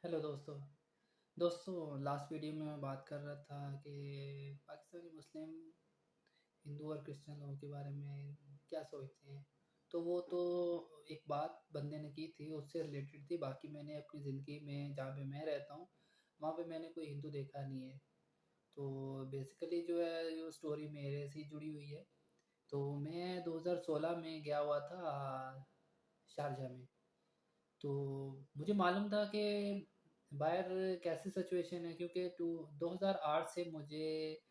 Hello दोस्तों। Last video में मैं बात कर रहा था कि पाकिस्तानी मुस्लिम हिंदू और क्रिश्चियन लोगों के बारे में क्या सोचते हैं। तो वो तो एक बात बंदे ने की थी, उससे रिलेटेड थी। बाकी मैंने अपनी ज़िंदगी में जहाँ पे मैं रहता हूँ, वहाँ पे मैंने कोई हिंदू देखा नहीं है। तो बेसिकली जो है, ये स्टोरी मेरे से ही जुड़ी हुई है। तो मैं 2016 में गया हुआ था शारजाह में। तो मुझे मालूम था कि बाहर कैसी सिचुएशन है, क्योंकि 2008 से मुझे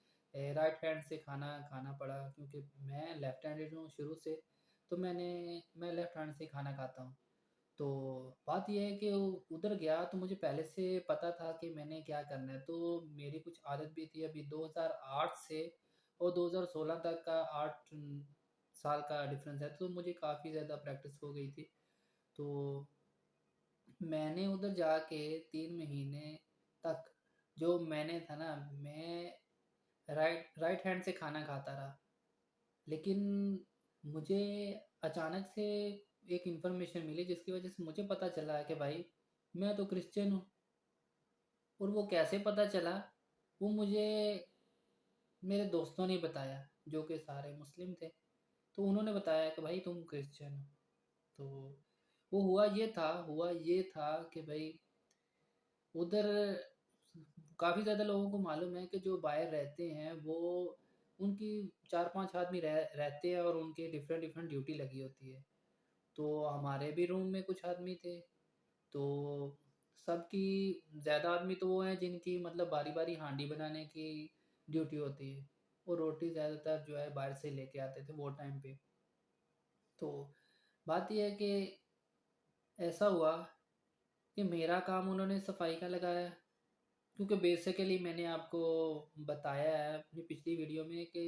राइट हैंड से खाना खाना पड़ा, क्योंकि मैं लेफ्ट हैंडेड हूँ शुरू से। तो मैं लेफ्ट हैंड से खाना खाता हूँ। तो बात ये है कि उधर गया तो मुझे पहले से पता था कि मैंने क्या करना है। तो मेरी कुछ आदत भी थी। अभी 2008 से और 2016 तक का 8 साल का डिफरेंस है, तो मुझे काफ़ी ज़्यादा प्रैक्टिस हो गई थी। तो मैंने उधर जाके 3 महीने तक जो मैंने था ना, मैं राइट राइट हैंड से खाना खाता रहा। लेकिन मुझे अचानक से एक इन्फॉर्मेशन मिली, जिसकी वज़ह से मुझे पता चला कि भाई मैं तो क्रिश्चियन हूँ। और वो कैसे पता चला, वो मुझे मेरे दोस्तों ने बताया, जो कि सारे मुस्लिम थे। तो उन्होंने बताया कि भाई तुम क्रिश्चियन हो। तो वो हुआ ये था कि भाई उधर काफ़ी ज़्यादा लोगों को मालूम है कि जो बाहर रहते हैं वो उनकी 4-5 आदमी रहते हैं और उनके डिफरेंट डिफरेंट ड्यूटी लगी होती है। तो हमारे भी रूम में कुछ आदमी थे। तो सबकी ज़्यादा आदमी तो वो हैं जिनकी मतलब बारी-बारी हांडी बनाने की ड्यूटी होती है। और रोटी ज़्यादातर जो है बाहर से लेके आते थे वो टाइम पे। तो बात ये है कि ऐसा हुआ कि मेरा काम उन्होंने सफाई का लगाया। क्योंकि बेसिकली मैंने आपको बताया है अपनी पिछली वीडियो में कि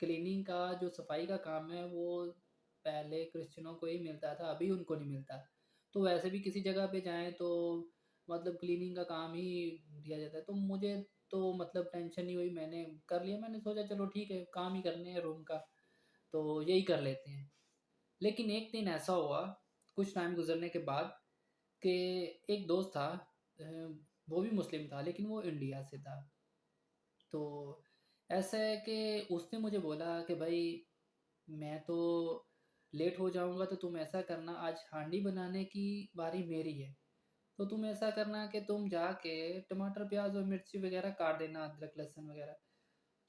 क्लीनिंग का जो सफाई का काम है वो पहले क्रिश्चियनों को ही मिलता था, अभी उनको नहीं मिलता। तो वैसे भी किसी जगह पे जाएँ तो मतलब क्लीनिंग का काम ही दिया जाता है। तो मुझे तो मतलब टेंशन नहीं हुई, मैंने कर लिया। मैंने सोचा चलो ठीक है, काम ही करने हैं रूम का, तो यही कर लेते हैं। लेकिन एक दिन ऐसा हुआ, कुछ टाइम गुज़रने के बाद, कि एक दोस्त था, अ, वो भी मुस्लिम था लेकिन वो इंडिया से था। तो ऐसा है कि उसने मुझे बोला कि भाई मैं तो लेट हो जाऊँगा, तो तुम ऐसा करना, आज हांडी बनाने की बारी मेरी है। तो तुम ऐसा करना कि तुम जाके टमाटर, प्याज़ और मिर्ची वग़ैरह काट देना, अदरक, लहसुन वग़ैरह।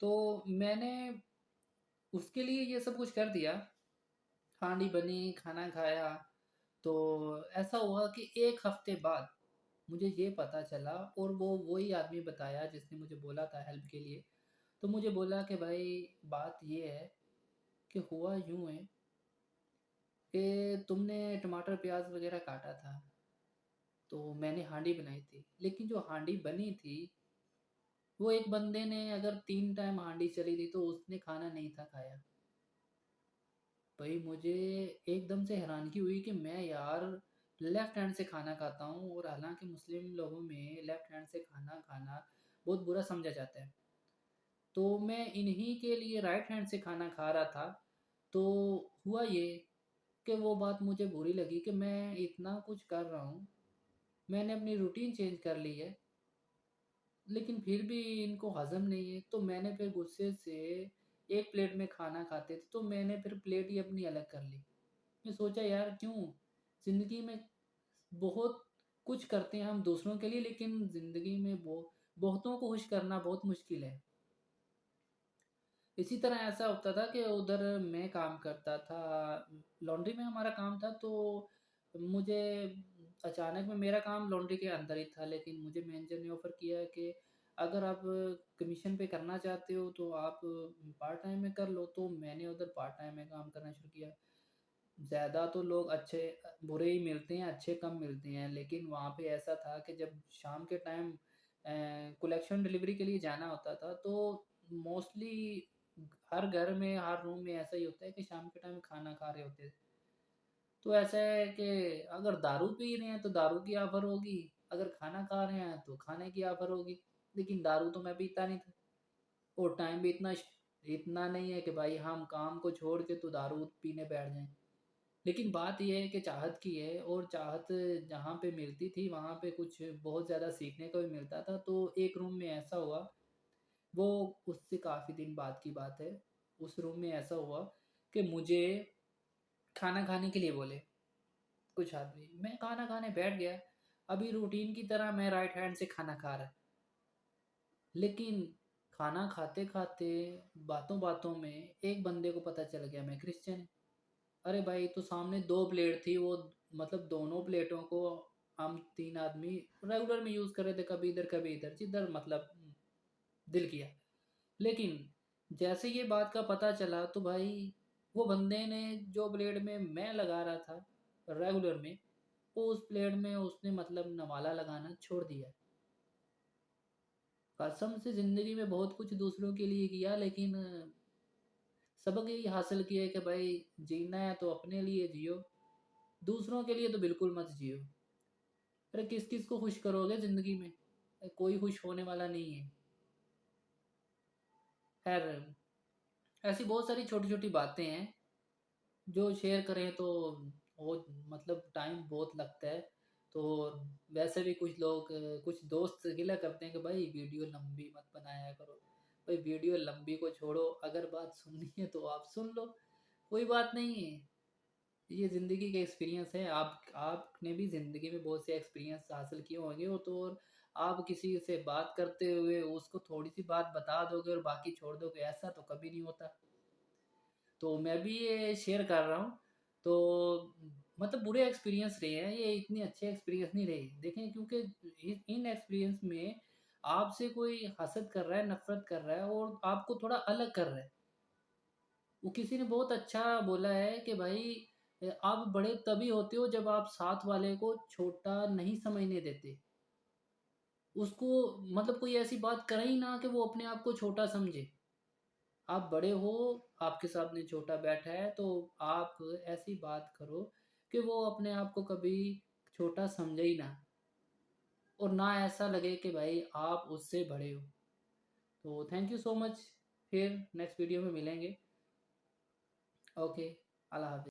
तो मैंने उसके लिए ये सब कुछ कर दिया। हांडी बनी, खाना खाया। तो ऐसा हुआ कि 1 हफ़्ते बाद मुझे ये पता चला, और वो वही आदमी बताया जिसने मुझे बोला था हेल्प के लिए। तो मुझे बोला कि भाई बात ये है कि हुआ यूँ है कि तुमने टमाटर, प्याज़ वग़ैरह काटा था, तो मैंने हांडी बनाई थी। लेकिन जो हांडी बनी थी, वो एक बंदे ने अगर 3 टाइम हांडी चली थी तो उसने खाना नहीं था खाया। भाई मुझे एकदम से हैरानगी हुई कि मैं यार लेफ्ट हैंड से खाना खाता हूँ, और हालाँकि मुस्लिम लोगों में लेफ्ट हैंड से खाना खाना बहुत बुरा समझा जाता है। तो मैं इन्हीं के लिए राइट हैंड से खाना खा रहा था। तो हुआ ये कि वो बात मुझे बुरी लगी कि मैं इतना कुछ कर रहा हूँ, मैंने अपनी रूटीन चेंज कर ली है, लेकिन फिर भी इनको हज़म नहीं है। तो मैंने फिर गुस्से से, एक प्लेट में खाना खाते थे, तो मैंने फिर प्लेट ही अपनी अलग कर ली। मैं सोचा यार क्यों? ज़िंदगी में बहुत कुछ करते हैं हम दूसरों के लिए, लेकिन ज़िंदगी में बहुतों को खुश करना बहुत मुश्किल है। इसी तरह ऐसा होता था कि उधर मैं काम करता था, लॉन्ड्री में हमारा काम था। तो मुझे अचानक में, मेरा काम लॉन्ड्री के अंदर ही था, लेकिन मुझे मैनेजर ने ऑफ़र किया कि अगर आप कमीशन पे करना चाहते हो तो आप पार्ट टाइम में कर लो। तो मैंने उधर पार्ट टाइम में काम करना शुरू किया। ज़्यादा तो लोग अच्छे बुरे ही मिलते हैं, अच्छे कम मिलते हैं। लेकिन वहाँ पे ऐसा था कि जब शाम के टाइम कलेक्शन डिलीवरी के लिए जाना होता था, तो मोस्टली हर घर में, हर रूम में ऐसा ही होता है कि शाम के टाइम खाना खा रहे होते हैं। तो ऐसा है कि अगर दारू पी रहे हैं तो दारू की ऑफ़र होगी, अगर खाना खा रहे हैं तो खाने की ऑफ़र होगी। लेकिन दारू तो मैं पीता नहीं था, और टाइम भी इतना नहीं है कि भाई हम काम को छोड़ के तो दारू पीने बैठ जाएँ। लेकिन बात ये है कि चाहत की है, और चाहत जहाँ पे मिलती थी वहाँ पे कुछ बहुत ज़्यादा सीखने को भी मिलता था। तो एक रूम में ऐसा हुआ, वो उससे काफ़ी दिन बाद की बात है। उस रूम में ऐसा हुआ कि मुझे खाना खाने के लिए बोले कुछ आदमी। मैं खाना खाने बैठ गया। अभी रूटीन की तरह मैं राइट हैंड से खाना खा रहा। लेकिन खाना खाते-खाते, बातों-बातों में एक बंदे को पता चल गया मैं क्रिश्चियन। अरे भाई! तो सामने 2 प्लेट थी, वो मतलब दोनों प्लेटों को हम 3 आदमी रेगुलर में यूज़ कर रहे थे, कभी इधर, जिधर मतलब दिल किया। लेकिन जैसे ये बात का पता चला तो भाई वो बंदे ने जो प्लेट में मैं लगा रहा था रेगुलर में, वो उस प्लेट में उसने मतलब नवाला लगाना छोड़ दिया। कसम से ज़िंदगी में बहुत कुछ दूसरों के लिए किया, लेकिन सबक यही हासिल किया है कि भाई जीना है तो अपने लिए जियो, दूसरों के लिए तो बिल्कुल मत जियो। अरे किस-किस को खुश करोगे ज़िंदगी में? कोई खुश होने वाला नहीं है। ख़ैर, ऐसी बहुत सारी छोटी-छोटी बातें हैं जो शेयर करें तो वो मतलब टाइम बहुत लगता है। तो वैसे भी कुछ लोग, कुछ दोस्त गिला करते हैं कि भाई वीडियो लंबी मत बनाया करो। भाई वीडियो लंबी को छोड़ो, अगर बात सुननी है तो आप सुन लो, कोई बात नहीं है। ये ज़िंदगी के एक्सपीरियंस है। आपने भी ज़िंदगी में बहुत से एक्सपीरियंस हासिल किए होंगे, वो तो, और आप किसी से बात करते हुए उसको थोड़ी-सी बात बता दोगे और बाकी छोड़ दोगे, ऐसा तो कभी नहीं होता। तो मैं भी ये शेयर कर रहा हूँ। तो मतलब बुरे एक्सपीरियंस रहे हैं, ये इतने अच्छे एक्सपीरियंस नहीं रहे। देखें, क्योंकि इन एक्सपीरियंस में आपसे कोई हसद कर रहा है, नफ़रत कर रहा है और आपको थोड़ा अलग कर रहा है। वो किसी ने बहुत अच्छा बोला है कि भाई आप बड़े तभी होते हो जब आप साथ वाले को छोटा नहीं समझने देते। उसको मतलब कोई ऐसी बात करे ही ना कि वो अपने आप को छोटा समझे। आप बड़े हो, आपके सामने छोटा बैठा है तो आप ऐसी बात करो कि वो अपने आप को कभी छोटा समझे ही ना, और ना ऐसा लगे कि भाई आप उससे बड़े हो। तो थैंक यू सो मच। फिर नेक्स्ट वीडियो में मिलेंगे। ओके, अल्लाह हाफ़िज़।